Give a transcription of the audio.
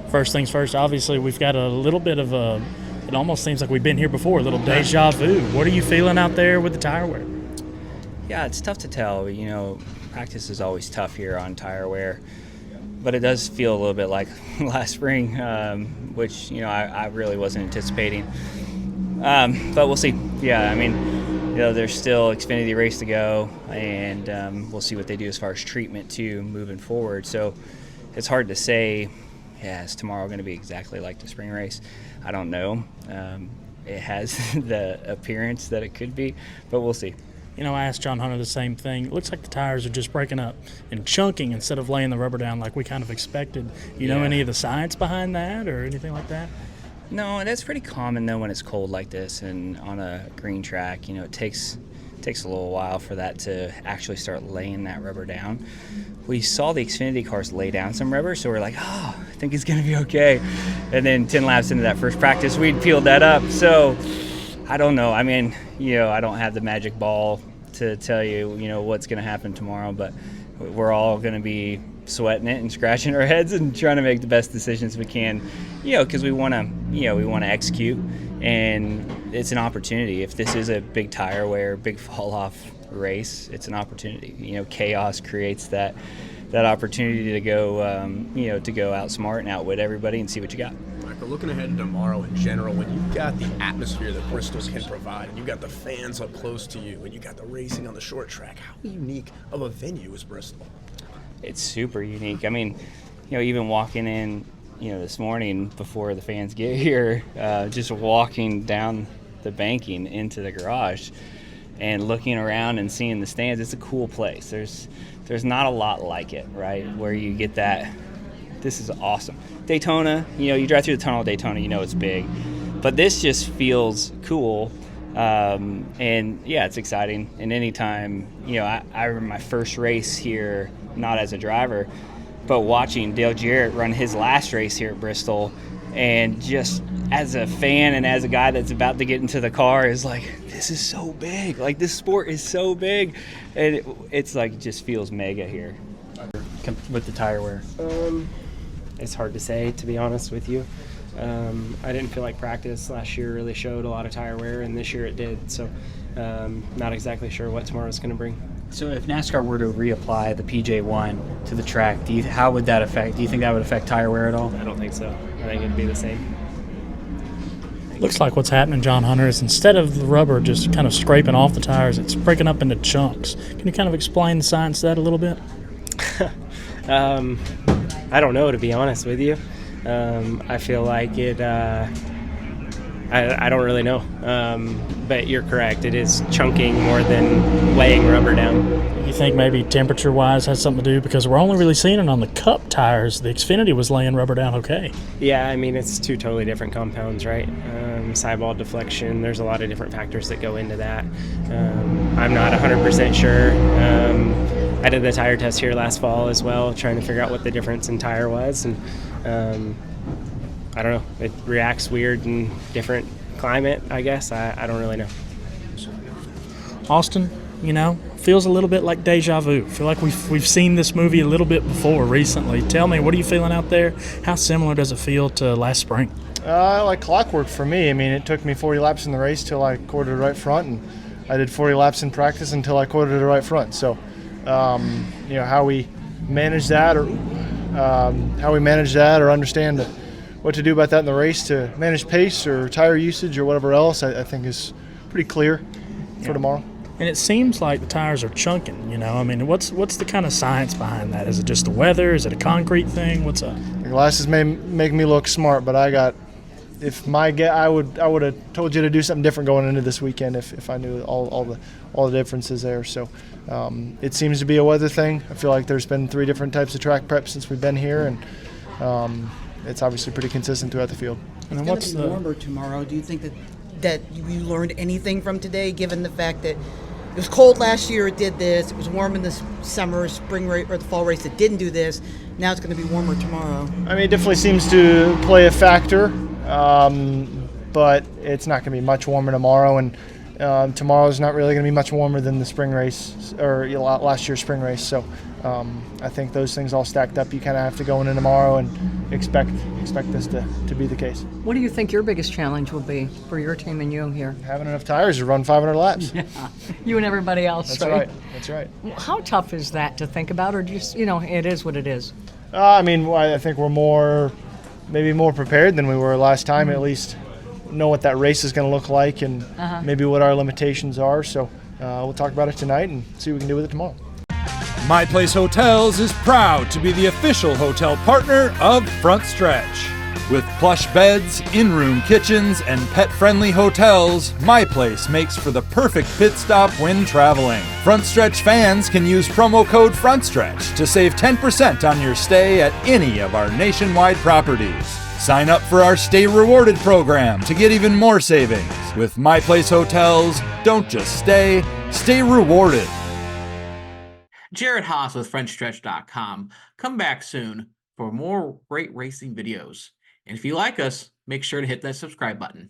First things first, obviously we've got a little bit of it almost seems like we've been here before, a little deja vu. What are you feeling out there with the tire wear? Yeah, it's tough to tell. Practice is always tough here on tire wear, but it does feel a little bit like last spring, which, I really wasn't anticipating. But we'll see. Yeah, there's still Xfinity race to go, and we'll see what they do as far as treatment, too, moving forward. So it's hard to say, is tomorrow going to be exactly like the spring race? I don't know. It has the appearance that it could be, but we'll see. I asked John Hunter the same thing. It looks like the tires are just breaking up and chunking instead of laying the rubber down like we kind of expected. You know any of the science behind that or anything like that? No, and that's pretty common, though, when it's cold like this and on a green track. It takes a little while for that to actually start laying that rubber down. We saw the Xfinity cars lay down some rubber, so we're like, I think it's going to be okay. And then 10 laps into that first practice, we'd peeled that up. So I don't know. I don't have the magic ball to tell you, what's going to happen tomorrow, but we're all going to be sweating it and scratching our heads and trying to make the best decisions we can, because we want to execute, and it's an opportunity. If this is a big tire wear, big fall off race, it's an opportunity. Chaos creates that opportunity to go, to go outsmart and outwit everybody and see what you got. Michael, looking ahead to tomorrow in general, when you've got the atmosphere that Bristol can provide, and you've got the fans up close to you, and you've got the racing on the short track, how unique of a venue is Bristol? It's super unique. Even walking in, this morning before the fans get here, just walking down the banking into the garage and looking around and seeing the stands, it's a cool place. There's not a lot like it, right, where you get that. This is awesome. Daytona, you drive through the tunnel of Daytona, it's big. But this just feels cool. And, it's exciting. And anytime, I remember my first race here, not as a driver, but watching Dale Jarrett run his last race here at Bristol. And just as a fan and as a guy that's about to get into the car is like, this is so big. Like, this sport is so big. And it's like, it just feels mega here. With the tire wear? It's hard to say, to be honest with you. I didn't feel like practice last year really showed a lot of tire wear, and this year it did. So not exactly sure what tomorrow's going to bring. So if NASCAR were to reapply the PJ1 to the track, how would that affect? Do you think that would affect tire wear at all? I don't think so. I think it'd be the same. Looks like what's happening, John Hunter, is instead of the rubber just kind of scraping off the tires, it's breaking up into chunks. Can you kind of explain the science of that a little bit? I don't know, to be honest with you. I feel like it. I don't really know. But you're correct. It is chunking more than laying rubber down. You think maybe temperature-wise has something to do? Because we're only really seeing it on the Cup tires. The Xfinity was laying rubber down okay. Yeah, it's two totally different compounds, right? Sidewall deflection, there's a lot of different factors that go into that. I'm not 100% sure. I did the tire test here last fall as well, trying to figure out what the difference in tire was. And I don't know. It reacts weird in different climate, I guess. I don't really know. Austin, feels a little bit like deja vu. I feel like we've seen this movie a little bit before recently. Tell me, what are you feeling out there? How similar does it feel to last spring? Like clockwork for me. It took me 40 laps in the race till I quartered the right front, and I did 40 laps in practice until I quartered the right front. So, how we manage that, or understand what to do about that in the race to manage pace or tire usage or whatever else, I think is pretty clear for tomorrow. And it seems like the tires are chunking, What's the kind of science behind that? Is it just the weather? Is it a concrete thing? What's up? The glasses may make me look smart, but I would have told you to do something different going into this weekend if I knew all the differences there. So it seems to be a weather thing. I feel like there's been 3 different types of track prep since we've been here, and it's obviously pretty consistent throughout the field. And then what's the warmer tomorrow? Do you think that you learned anything from today, given the fact that it was cold last year, it did this. It was warm in the summer, spring race, or the fall race, it didn't do this. Now it's going to be warmer tomorrow. It definitely seems to play a factor, but it's not going to be much warmer tomorrow. And tomorrow's not really going to be much warmer than the spring race or last year's spring race. So I think those things all stacked up. You kind of have to go in tomorrow and expect this to be the case. What do you think your biggest challenge will be for your team and you here? Having enough tires to run 500 laps. Yeah, you and everybody else. That's right. That's right. How tough is that to think about, or just it is what it is? I mean, I think we're maybe more prepared than we were last time. At least know what that race is going to look like and maybe what our limitations are. So we'll talk about it tonight and see what we can do with it tomorrow. My Place Hotels is proud to be the official hotel partner of Frontstretch. With plush beds, in-room kitchens, and pet-friendly hotels, My Place makes for the perfect pit stop when traveling. Frontstretch fans can use promo code Frontstretch to save 10% on your stay at any of our nationwide properties. Sign up for our Stay Rewarded program to get even more savings. With My Place Hotels, don't just stay rewarded. Jared Haas with Frontstretch.com. Come back soon for more great racing videos. And if you like us, make sure to hit that subscribe button.